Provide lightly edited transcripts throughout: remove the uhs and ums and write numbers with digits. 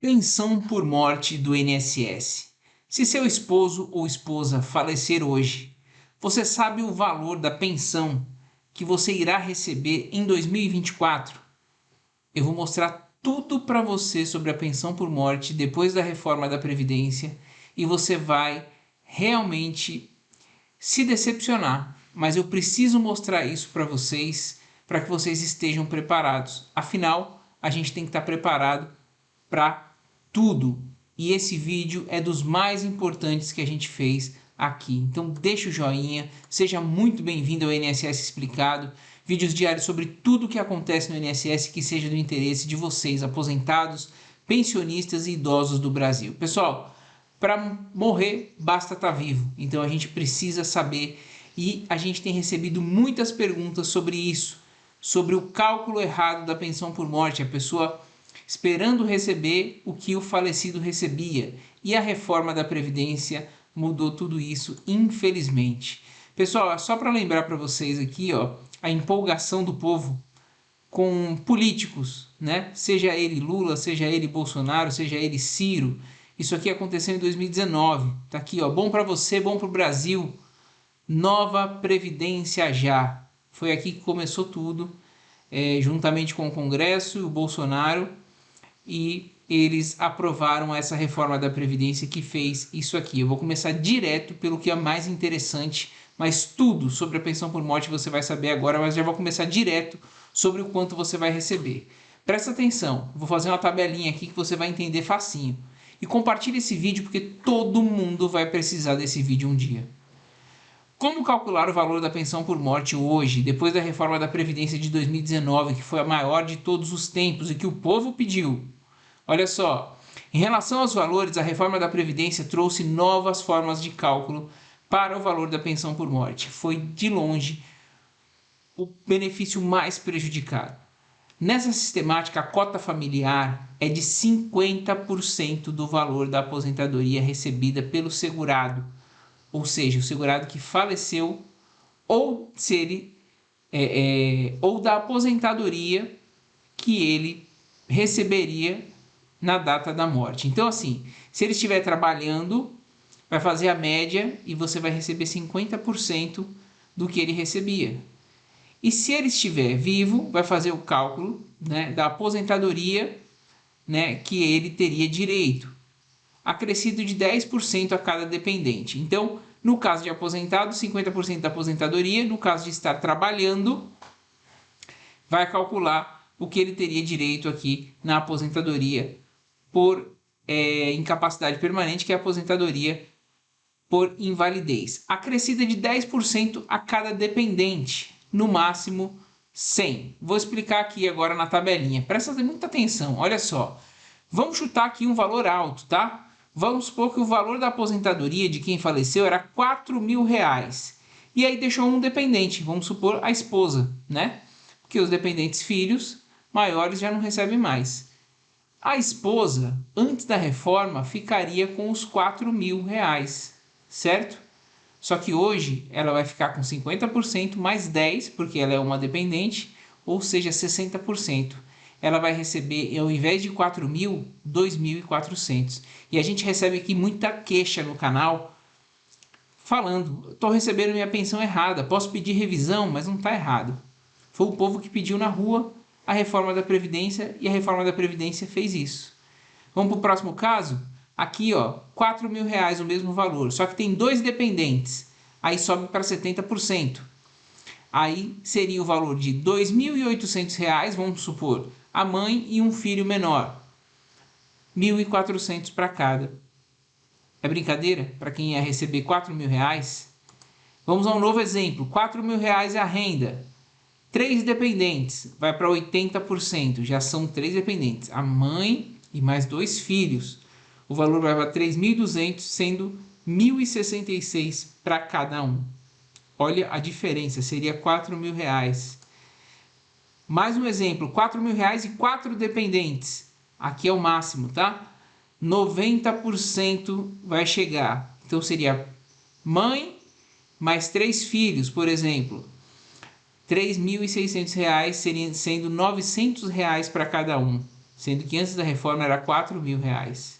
Pensão por morte do INSS. Se seu esposo ou esposa falecer hoje, você sabe o valor da pensão que você irá receber em 2024? Eu vou mostrar tudo para você sobre a pensão por morte depois da reforma da Previdência e você vai realmente se decepcionar. Mas eu preciso mostrar isso para que vocês estejam preparados. Afinal, a gente tem que estar preparado para tudo. E esse vídeo é dos mais importantes que a gente fez aqui. Então deixa o joinha, seja muito bem-vindo ao INSS Explicado. Vídeos diários sobre tudo o que acontece no INSS que seja do interesse de vocês, aposentados, pensionistas e idosos do Brasil. Pessoal, para morrer basta estar vivo. Então a gente precisa saber e a gente tem recebido muitas perguntas sobre isso, sobre o cálculo errado da pensão por morte. A pessoa esperando receber o que o falecido recebia. E a reforma da Previdência mudou tudo isso, infelizmente. Pessoal, só para lembrar para vocês aqui, a empolgação do povo com políticos, né? Seja ele Lula, seja ele Bolsonaro, seja ele Ciro. Isso aqui aconteceu em 2019. Tá aqui, bom para você, bom para o Brasil. Nova Previdência já. Foi aqui que começou tudo, juntamente com o Congresso e o Bolsonaro. E eles aprovaram essa reforma da Previdência que fez isso aqui. Eu vou começar direto pelo que é mais interessante, mas tudo sobre a pensão por morte você vai saber agora, mas já vou começar direto sobre o quanto você vai receber. Presta atenção, vou fazer uma tabelinha aqui que você vai entender facinho. E compartilhe esse vídeo porque todo mundo vai precisar desse vídeo um dia. Como calcular o valor da pensão por morte hoje, depois da reforma da Previdência de 2019, que foi a maior de todos os tempos e que o povo pediu? Olha só, em relação aos valores, a reforma da Previdência trouxe novas formas de cálculo para o valor da pensão por morte. Foi, de longe, o benefício mais prejudicado. Nessa sistemática, a cota familiar é de 50% do valor da aposentadoria recebida pelo segurado. Ou seja, o segurado que faleceu ou se ele ou da aposentadoria que ele receberia na data da morte. Então, assim, se ele estiver trabalhando, vai fazer a média e você vai receber 50% do que ele recebia. E se ele estiver vivo, vai fazer o cálculo, né, da aposentadoria, né, que ele teria direito, acrescido de 10% a cada dependente. Então, no caso de aposentado, 50% da aposentadoria. No caso de estar trabalhando, vai calcular o que ele teria direito aqui na aposentadoria por incapacidade permanente, que é a aposentadoria por invalidez. Acrescida de 10% a cada dependente, no máximo 100. Vou explicar aqui agora na tabelinha. Presta muita atenção, olha só. Vamos chutar aqui um valor alto, tá? Vamos supor que o valor da aposentadoria de quem faleceu era R$4.000. E aí deixou um dependente, vamos supor a esposa, né? Porque os dependentes filhos maiores já não recebem mais. A esposa, antes da reforma, ficaria com os R$4.000, certo? Só que hoje ela vai ficar com 50% mais 10%, porque ela é uma dependente, ou seja, 60%. Ela vai receber, ao invés de 4.000, 2.400. E a gente recebe aqui muita queixa no canal, falando, estou recebendo minha pensão errada, posso pedir revisão, mas não está errado. Foi o povo que pediu na rua a reforma da Previdência e a reforma da Previdência fez isso. Vamos para o próximo caso? Aqui, R$4.000 o mesmo valor, só que tem 2 dependentes, aí sobe para 70%. Aí seria o valor de R$2.800, vamos supor, a mãe e um filho menor. R$1.400 para cada. É brincadeira? Para quem ia receber R$4.000? Vamos a um novo exemplo. R$4.000 é a renda. 3 dependentes, vai para 80%. Já são 3 dependentes. A mãe e mais 2 filhos. O valor vai para 3.200, sendo 1.066 para cada um. Olha a diferença, seria R$4.000. Mais um exemplo, R$4.000 e 4 dependentes. Aqui é o máximo, tá? 90% vai chegar. Então seria mãe mais 3 filhos, por exemplo. R$3.600 sendo R$900 para cada um, sendo que antes da reforma era R$ 4.000.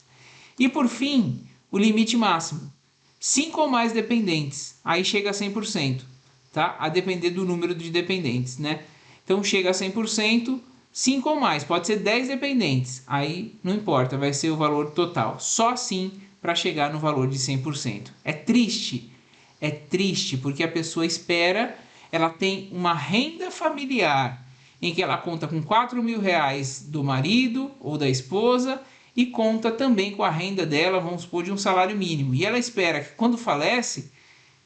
E por fim, o limite máximo, 5 ou mais dependentes, aí chega a 100%, tá? A depender do número de dependentes, né? Então chega a 100%, 5 ou mais, pode ser 10 dependentes, aí não importa, vai ser o valor total, só assim para chegar no valor de 100%. É triste porque a pessoa espera, ela tem uma renda familiar em que ela conta com R$ 4.000 do marido ou da esposa e conta também com a renda dela, vamos supor, de um salário mínimo. E ela espera que quando falece,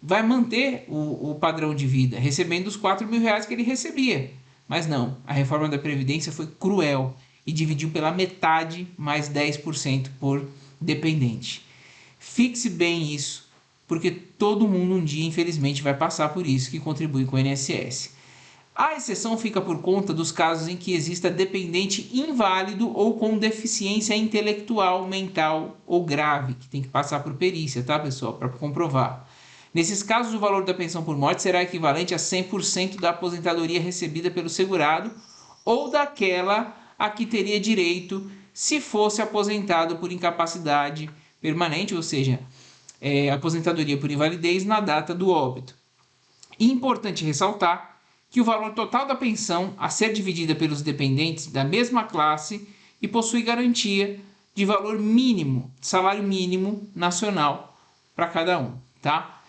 vai manter o padrão de vida, recebendo os R$ 4.000 que ele recebia. Mas não, a reforma da Previdência foi cruel e dividiu pela metade mais 10% por dependente. Fixe bem isso, porque todo mundo um dia, infelizmente, vai passar por isso que contribui com o INSS. A exceção fica por conta dos casos em que exista dependente inválido ou com deficiência intelectual, mental ou grave, que tem que passar por perícia, tá, pessoal, para comprovar. Nesses casos, o valor da pensão por morte será equivalente a 100% da aposentadoria recebida pelo segurado ou daquela a que teria direito se fosse aposentado por incapacidade permanente, ou seja, aposentadoria por invalidez na data do óbito. Importante ressaltar que o valor total da pensão a ser dividida pelos dependentes da mesma classe e possui garantia de valor mínimo, salário mínimo nacional para cada um, tá?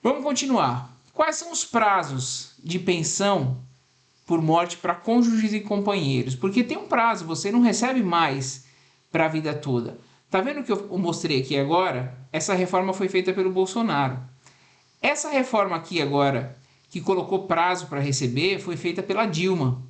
Vamos continuar. Quais são os prazos de pensão por morte para cônjuges e companheiros? Porque tem um prazo, você não recebe mais para a vida toda. Tá vendo o que eu mostrei aqui agora? Essa reforma foi feita pelo Bolsonaro. Essa reforma aqui agora, que colocou prazo para receber, foi feita pela Dilma.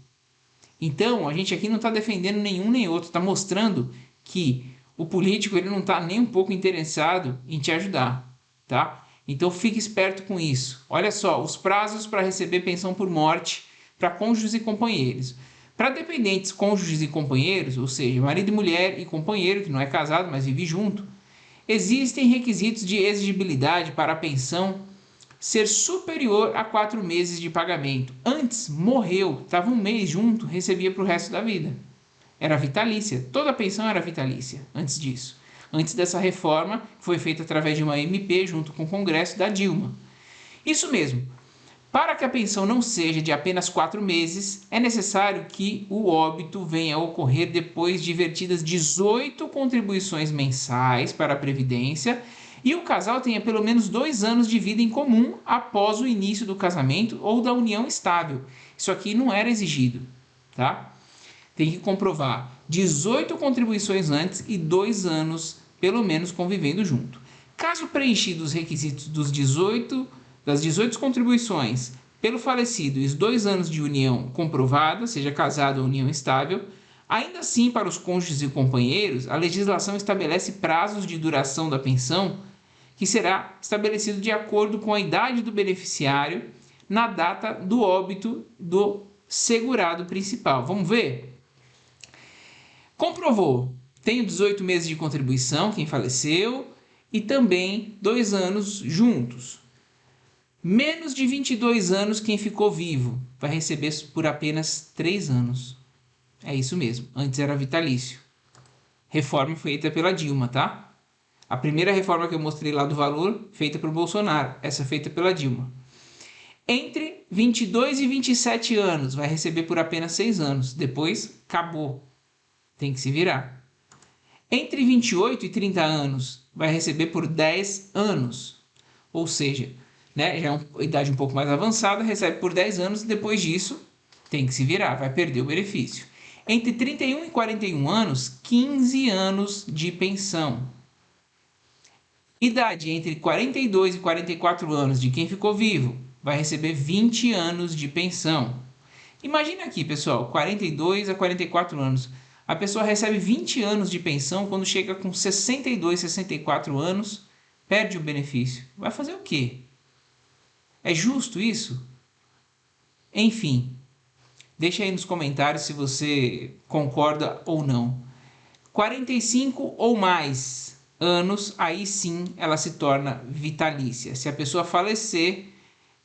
Então, a gente aqui não está defendendo nenhum nem outro, está mostrando que o político ele não está nem um pouco interessado em te ajudar, tá? Então, fique esperto com isso. Olha só, os prazos para receber pensão por morte para cônjuges e companheiros. Para dependentes, cônjuges e companheiros, ou seja, marido e mulher e companheiro, que não é casado, mas vive junto, existem requisitos de exigibilidade para a pensão ser superior a 4 meses de pagamento. Antes, morreu, estava um mês junto, recebia para o resto da vida. Era vitalícia, toda a pensão era vitalícia antes disso. Antes dessa reforma, que foi feita através de uma MP junto com o Congresso da Dilma. Isso mesmo, para que a pensão não seja de apenas 4 meses, é necessário que o óbito venha a ocorrer depois de vertidas 18 contribuições mensais para a Previdência e o casal tenha pelo menos 2 anos de vida em comum após o início do casamento ou da união estável. Isso aqui não era exigido, tá? Tem que comprovar 18 contribuições antes e 2 anos, pelo menos, convivendo junto. Caso preenchidos os requisitos das 18 contribuições pelo falecido e os 2 anos de união comprovada, seja casado ou união estável, ainda assim, para os cônjuges e companheiros, a legislação estabelece prazos de duração da pensão que será estabelecido de acordo com a idade do beneficiário na data do óbito do segurado principal. Vamos ver? Comprovou, tenho 18 meses de contribuição, quem faleceu, e também 2 anos juntos. Menos de 22 anos, quem ficou vivo, vai receber por apenas 3 anos. É isso mesmo, antes era vitalício. Reforma feita pela Dilma, tá? A primeira reforma que eu mostrei lá do valor, feita por Bolsonaro, essa feita pela Dilma. Entre 22 e 27 anos, vai receber por apenas 6 anos. Depois, acabou. Tem que se virar. Entre 28 e 30 anos, vai receber por 10 anos. Ou seja, né, já é uma idade um pouco mais avançada, recebe por 10 anos e depois disso tem que se virar, vai perder o benefício. Entre 31 e 41 anos, 15 anos de pensão. Idade entre 42 e 44 anos de quem ficou vivo, vai receber 20 anos de pensão. Imagina aqui, pessoal, 42 a 44 anos. A pessoa recebe 20 anos de pensão, quando chega com 62, 64 anos, perde o benefício. Vai fazer o quê? É justo isso? Enfim, deixa aí nos comentários se você concorda ou não. 45 ou mais anos, aí sim ela se torna vitalícia. Se a pessoa falecer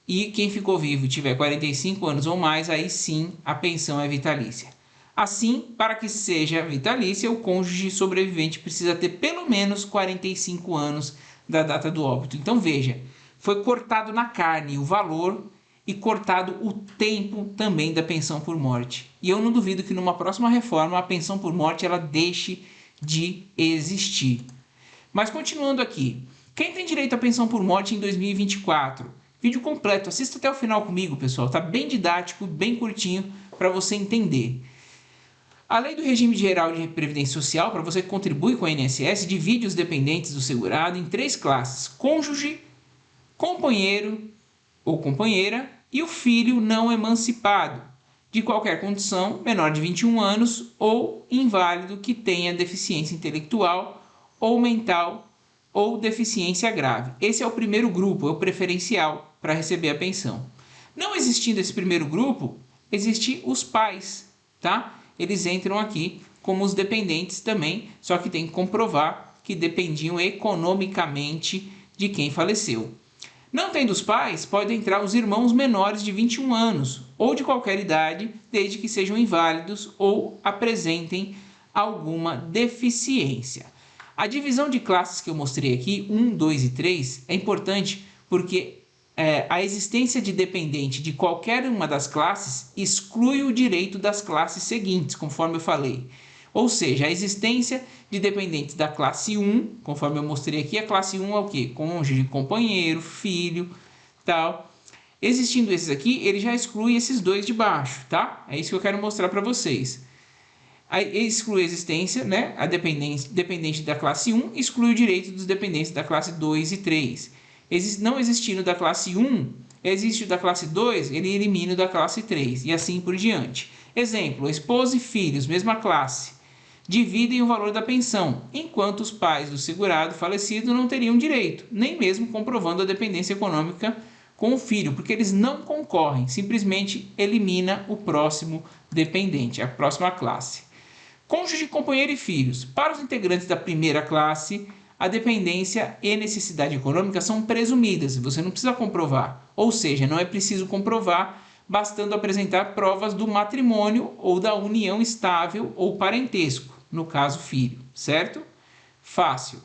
e quem ficou vivo tiver 45 anos ou mais, aí sim a pensão é vitalícia. Assim, para que seja vitalícia, o cônjuge sobrevivente precisa ter pelo menos 45 anos da data do óbito. Então veja, foi cortado na carne o valor e cortado o tempo também da pensão por morte. E eu não duvido que numa próxima reforma a pensão por morte ela deixe de existir. Mas continuando aqui, quem tem direito à pensão por morte em 2024? Vídeo completo, assista até o final comigo, pessoal. Tá bem didático, bem curtinho para você entender. A Lei do Regime Geral de Previdência Social, para você que contribui com a INSS, divide os dependentes do segurado em 3 classes: cônjuge, companheiro ou companheira e o filho não emancipado, de qualquer condição, menor de 21 anos ou inválido que tenha deficiência intelectual ou mental ou deficiência grave. Esse é o primeiro grupo, é o preferencial para receber a pensão. Não existindo esse primeiro grupo, existem os pais, tá? Eles entram aqui como os dependentes também, só que tem que comprovar que dependiam economicamente de quem faleceu. Não tendo os pais, podem entrar os irmãos menores de 21 anos ou de qualquer idade, desde que sejam inválidos ou apresentem alguma deficiência. A divisão de classes que eu mostrei aqui, 1, 2 e 3, é importante porque a existência de dependente de qualquer uma das classes exclui o direito das classes seguintes, conforme eu falei. Ou seja, a existência de dependentes da classe 1, conforme eu mostrei aqui, a classe 1 é o quê? Cônjuge, companheiro, filho, tal. Existindo esses aqui, ele já exclui esses dois de baixo, tá? É isso que eu quero mostrar para vocês. Aí exclui a existência, né? A dependente da classe 1 exclui o direito dos dependentes da classe 2 e 3. Não existindo da classe 1, existe o da classe 2, ele elimina o da classe 3 e assim por diante. Exemplo, esposa e filhos, mesma classe, dividem o valor da pensão, enquanto os pais do segurado falecido não teriam direito, nem mesmo comprovando a dependência econômica com o filho, porque eles não concorrem, simplesmente elimina o próximo dependente, a próxima classe. Cônjuge, companheiro e filhos. Para os integrantes da primeira classe, a dependência e necessidade econômica são presumidas, você não precisa comprovar. Ou seja, não é preciso comprovar, bastando apresentar provas do matrimônio ou da união estável ou parentesco, no caso filho, certo? Fácil.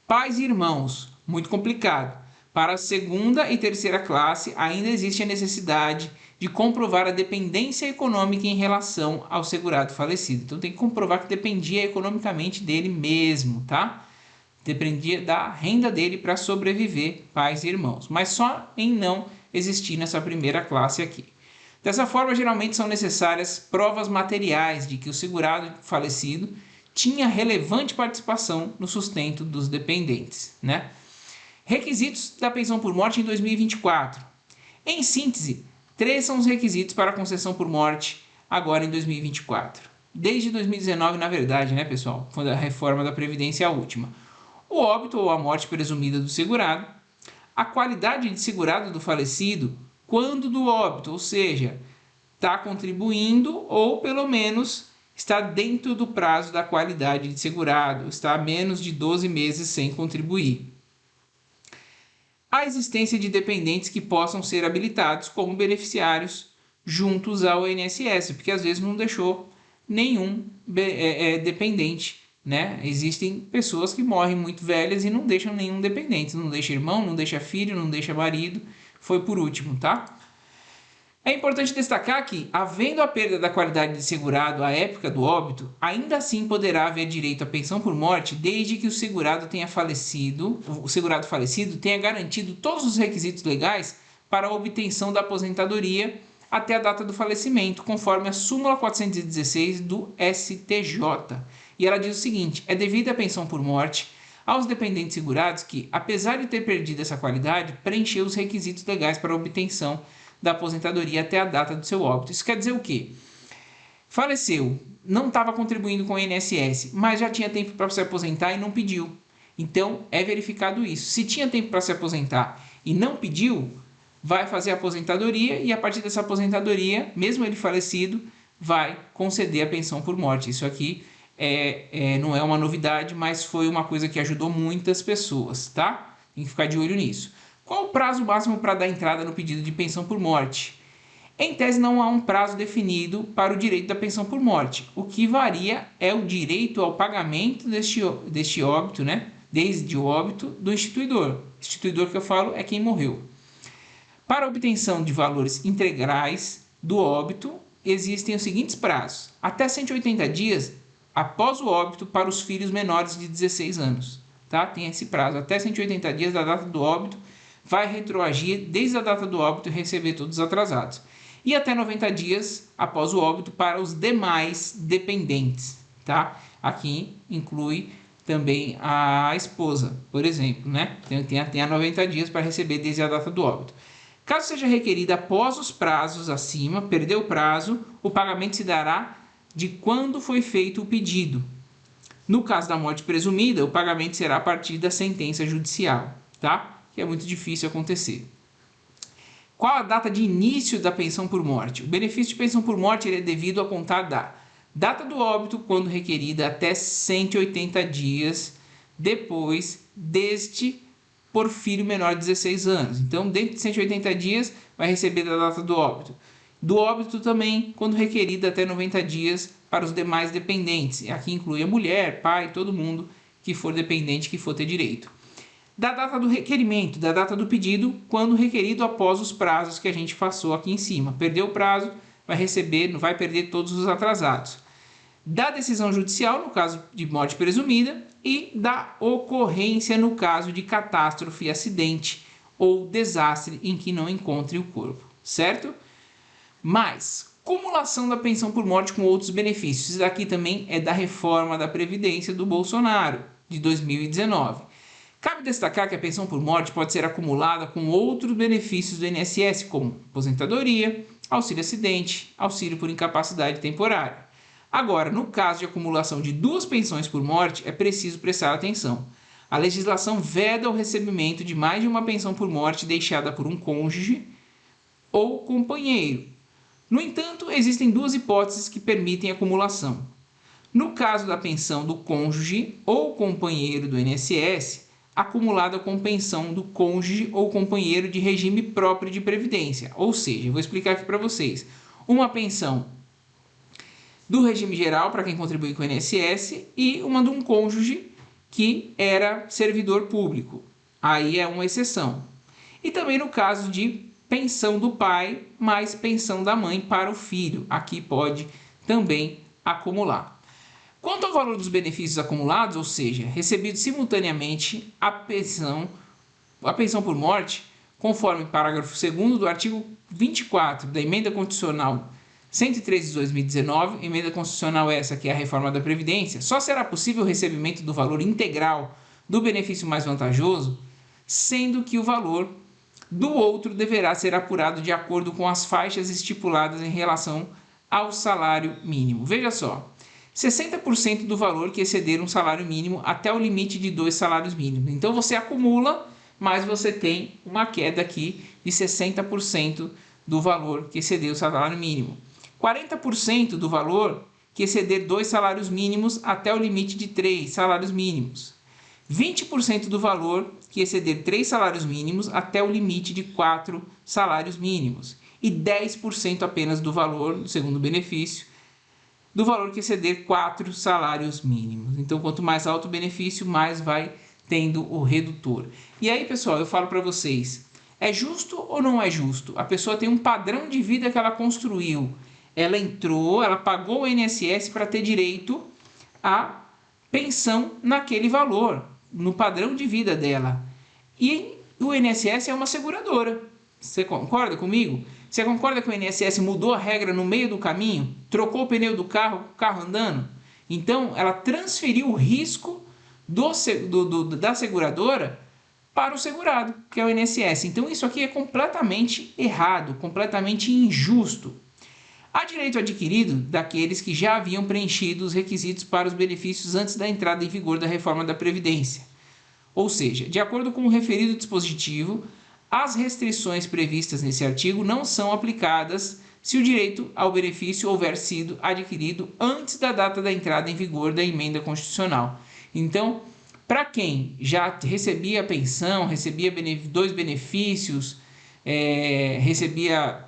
Pais e irmãos, muito complicado. Para a segunda e terceira classe, ainda existe a necessidade de comprovar a dependência econômica em relação ao segurado falecido. Então tem que comprovar que dependia economicamente dele mesmo, tá? Dependia da renda dele para sobreviver, pais e irmãos, mas só em não existir nessa primeira classe aqui. Dessa forma, geralmente são necessárias provas materiais de que o segurado falecido tinha relevante participação no sustento dos dependentes, né? Requisitos da pensão por morte em 2024. Em síntese, 3 são os requisitos para a concessão por morte agora em 2024. Desde 2019, na verdade, né, pessoal? Foi a reforma da Previdência a última. O óbito ou a morte presumida do segurado, a qualidade de segurado do falecido quando do óbito, ou seja, está contribuindo ou pelo menos está dentro do prazo da qualidade de segurado, está há menos de 12 meses sem contribuir. A existência de dependentes que possam ser habilitados como beneficiários juntos ao INSS, porque às vezes não deixou nenhum dependente, né? Existem pessoas que morrem muito velhas e não deixam nenhum dependente, não deixa irmão, não deixa filho, não deixa marido, foi por último, tá? É importante destacar que, havendo a perda da qualidade de segurado à época do óbito, ainda assim poderá haver direito à pensão por morte desde que o segurado falecido tenha garantido todos os requisitos legais para a obtenção da aposentadoria até a data do falecimento, conforme a súmula 416 do STJ. E ela diz o seguinte: é devida a pensão por morte aos dependentes segurados que, apesar de ter perdido essa qualidade, preencheu os requisitos legais para a obtenção da aposentadoria até a data do seu óbito. Isso quer dizer o quê? Faleceu, não estava contribuindo com o INSS, mas já tinha tempo para se aposentar e não pediu. Então, é verificado isso. Se tinha tempo para se aposentar e não pediu, vai fazer a aposentadoria e a partir dessa aposentadoria, mesmo ele falecido, vai conceder a pensão por morte. Isso aqui não é uma novidade, mas foi uma coisa que ajudou muitas pessoas, tá? Tem que ficar de olho nisso. Qual o prazo máximo para dar entrada no pedido de pensão por morte? Em tese, não há um prazo definido para o direito da pensão por morte. O que varia é o direito ao pagamento deste óbito, né? Desde o óbito do instituidor. Instituidor que eu falo é quem morreu. Para a obtenção de valores integrais do óbito, existem os seguintes prazos: até 180 dias após o óbito para os filhos menores de 16 anos. Tá? Tem esse prazo, até 180 dias da data do óbito, vai retroagir desde a data do óbito e receber todos os atrasados. E até 90 dias após o óbito para os demais dependentes. Tá? Aqui inclui também a esposa, por exemplo. Né? Tem a 90 dias para receber desde a data do óbito. Caso seja requerida após os prazos acima, perdeu o prazo, o pagamento se dará de quando foi feito o pedido. No caso da morte presumida, o pagamento será a partir da sentença judicial, tá? Que é muito difícil acontecer. Qual a data de início da pensão por morte? O benefício de pensão por morte ele é devido a contar da data do óbito, quando requerida, até 180 dias depois deste por filho menor de 16 anos. Então, dentro de 180 dias, vai receber da data do óbito. Do óbito também, quando requerida, até 90 dias para os demais dependentes. Aqui inclui a mulher, pai, todo mundo que for dependente, que for ter direito. Da data do requerimento, da data do pedido, quando requerido após os prazos que a gente passou aqui em cima. Perdeu o prazo, vai receber, não vai perder todos os atrasados. Da decisão judicial, no caso de morte presumida, e da ocorrência no caso de catástrofe, acidente ou desastre em que não encontre o corpo, certo? Mas, cumulação da pensão por morte com outros benefícios. Isso daqui também é da reforma da Previdência do Bolsonaro, de 2019. Cabe destacar que a pensão por morte pode ser acumulada com outros benefícios do INSS, como aposentadoria, auxílio acidente, auxílio por incapacidade temporária. Agora, no caso de acumulação de duas pensões por morte, é preciso prestar atenção. A legislação veda o recebimento de mais de uma pensão por morte deixada por um cônjuge ou companheiro. No entanto, existem duas hipóteses que permitem acumulação. No caso da pensão do cônjuge ou companheiro do INSS, acumulada com pensão do cônjuge ou companheiro de regime próprio de previdência. Ou seja, eu vou explicar aqui para vocês. Uma pensão do regime geral para quem contribui com o INSS e uma de um cônjuge que era servidor público. Aí é uma exceção. E também no caso de pensão do pai mais pensão da mãe para o filho. Aqui pode também acumular. Quanto ao valor dos benefícios acumulados, ou seja, recebidos simultaneamente a pensão por morte, conforme parágrafo 2º do artigo 24 da Emenda Constitucional 103 de 2019, emenda constitucional essa que é a reforma da Previdência, só será possível o recebimento do valor integral do benefício mais vantajoso, sendo que o valor do outro deverá ser apurado de acordo com as faixas estipuladas em relação ao salário mínimo. Veja só, 60% do valor que exceder um salário mínimo até o limite de 2 salários mínimos. Então você acumula, mas você tem uma queda aqui de 60% do valor que exceder o salário mínimo. 40% do valor que exceder 2 salários mínimos até o limite de 3 salários mínimos. 20% do valor que exceder 3 salários mínimos até o limite de 4 salários mínimos. E 10% apenas do valor, do segundo benefício, do valor que exceder 4 salários mínimos. Então, quanto mais alto o benefício, mais vai tendo o redutor. E aí, pessoal, eu falo para vocês, é justo ou não é justo? A pessoa tem um padrão de vida que ela construiu. Ela entrou, ela pagou o INSS para ter direito à pensão naquele valor, no padrão de vida dela. E o INSS é uma seguradora. Você concorda comigo? Você concorda que o INSS mudou a regra no meio do caminho? Trocou o pneu do carro, o carro andando? Então, ela transferiu o risco da seguradora para o segurado, que é o INSS. Então, isso aqui é completamente errado, completamente injusto. Há direito adquirido daqueles que já haviam preenchido os requisitos para os benefícios antes da entrada em vigor da reforma da Previdência. Ou seja, de acordo com o referido dispositivo, as restrições previstas nesse artigo não são aplicadas se o direito ao benefício houver sido adquirido antes da data da entrada em vigor da emenda constitucional. Então, para quem já recebia a pensão, recebia dois benefícios, recebia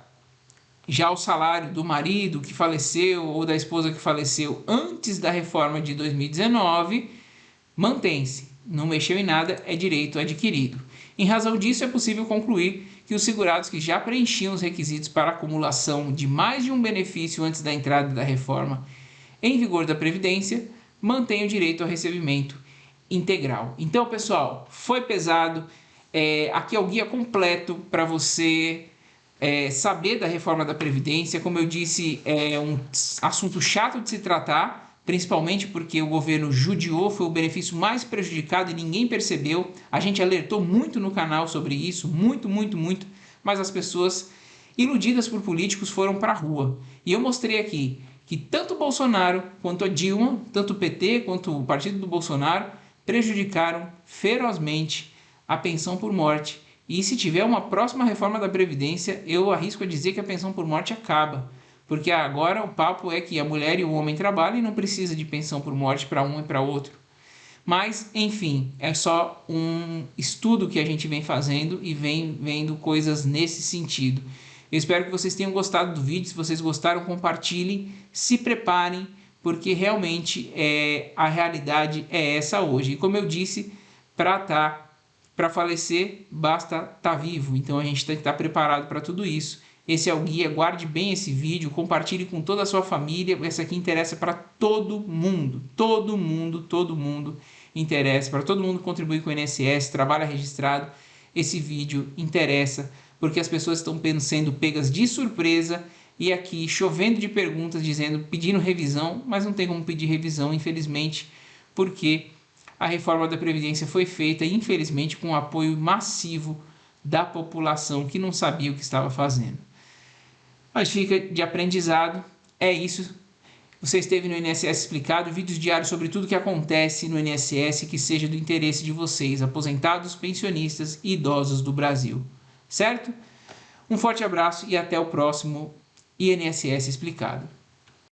Já o salário do marido que faleceu ou da esposa que faleceu antes da reforma de 2019 mantém-se, não mexeu em nada, é direito adquirido. Em razão disso, é possível concluir que os segurados que já preenchiam os requisitos para a acumulação de mais de um benefício antes da entrada da reforma em vigor da Previdência mantêm o direito ao recebimento integral. Então, pessoal, foi pesado. Aqui é o guia completo para você saber da reforma da Previdência. Como eu disse, é um assunto chato de se tratar, principalmente porque o governo judiou, foi o benefício mais prejudicado e ninguém percebeu. A gente alertou muito no canal sobre isso, muito, mas as pessoas iludidas por políticos foram para a rua. E eu mostrei aqui que tanto o Bolsonaro quanto a Dilma, tanto o PT quanto o partido do Bolsonaro, prejudicaram ferozmente a pensão por morte. E se tiver uma próxima reforma da Previdência, eu arrisco a dizer que a pensão por morte acaba. Porque agora o papo é que a mulher e o homem trabalham e não precisa de pensão por morte para um e para outro. Mas, enfim, é só um estudo que a gente vem fazendo e vem vendo coisas nesse sentido. Eu espero que vocês tenham gostado do vídeo. Se vocês gostaram, compartilhem, se preparem, porque realmente a realidade é essa hoje. E como eu disse, para falecer, basta estar vivo. Então a gente tem que estar preparado para tudo isso. Esse é o guia, guarde bem esse vídeo, compartilhe com toda a sua família. Essa aqui interessa para todo mundo interessa, para todo mundo contribuir com o INSS, trabalha registrado. Esse vídeo interessa, porque as pessoas estão sendo pegas de surpresa e aqui chovendo de perguntas, pedindo revisão, mas não tem como pedir revisão, infelizmente, porque a reforma da Previdência foi feita, infelizmente, com o apoio massivo da população que não sabia o que estava fazendo. Mas fica de aprendizado, é isso. Você esteve no INSS Explicado, vídeos diários sobre tudo que acontece no INSS que seja do interesse de vocês, aposentados, pensionistas e idosos do Brasil. Certo? Um forte abraço e até o próximo INSS Explicado.